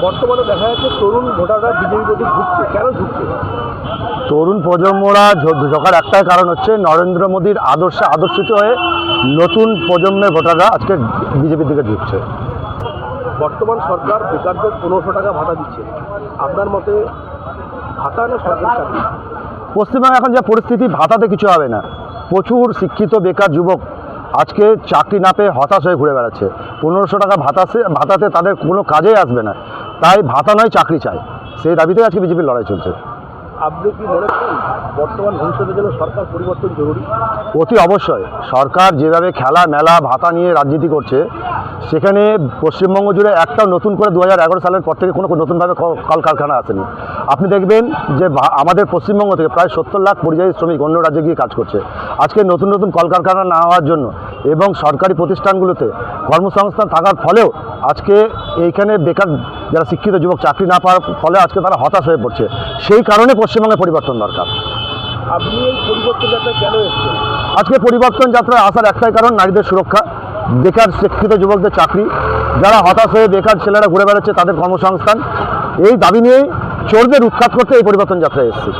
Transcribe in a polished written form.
বর্তমানে দেখা যাচ্ছে তরুণ ভোটাররা বিজেপি প্রতি ঝুঁকছে, কেন ঝুঁকছে? তরুণ প্রজন্মরা ঝোঁকার একটাই কারণ হচ্ছে নরেন্দ্র মোদীর আদর্শে আদর্শিত হয়ে নতুন প্রজন্মের ভোটাররা আজকে বিজেপির দিকে ঝুঁকছে। বর্তমান সরকার বেকারদের 1500 টাকা ভাতা দিচ্ছে, আপনার মতে ভাতা না সরকারি চাকরি? পশ্চিমবঙ্গে এখন যা পরিস্থিতি, ভাতাতে কিছু হবে না। প্রচুর শিক্ষিত বেকার যুবক আজকে চাকরি না পেয়ে হতাশ হয়ে ঘুরে বেড়াচ্ছে। 1500 টাকা ভাতাতে তাদের কোনো কাজেই আসবে না, তাই ভাতা নয় চাকরি চাই, সেই দাবিতে আজকে বিজেপির লড়াই চলছে। আপনি কি মনে করেন বর্তমান ভবিষ্যতের জন্য সরকার পরিবর্তন জরুরি? অতি অবশ্যই। সরকার যেভাবে খেলা মেলা ভাতা নিয়ে রাজনীতি করছে, সেখানে পশ্চিমবঙ্গ জুড়ে একটাও নতুন করে 2011 সালের পর থেকে কোনো নতুনভাবে কলকারখানা আসেনি। আপনি দেখবেন যে আমাদের পশ্চিমবঙ্গ থেকে প্রায় 70 লাখ পরিযায়ী শ্রমিক অন্য রাজ্যে গিয়ে কাজ করছে। আজকে নতুন নতুন কলকারখানা না হওয়ার জন্য এবং সরকারি প্রতিষ্ঠানগুলোতে কর্মসংস্থান থাকার ফলেও আজকে এইখানে বেকার যারা শিক্ষিত যুবক চাকরি না পাওয়ার ফলে আজকে তারা হতাশ হয়ে পড়ছে। সেই কারণে পশ্চিমবঙ্গে পরিবর্তন দরকার। আপনি এই পরিবর্তন যাত্রায় কেন এসেছেন? আজকে পরিবর্তন যাত্রায় আসার একটাই কারণ, নারীদের সুরক্ষা, বেকার শিক্ষিত যুবকদের চাকরি, যারা হতাশ হয়ে বেকার ছেলেরা ঘুরে বেড়াচ্ছে তাদের কর্মসংস্থান, এই দাবি নিয়েই চোরদের উৎখাত করতে এই পরিবর্তন যাত্রায় এসেছি।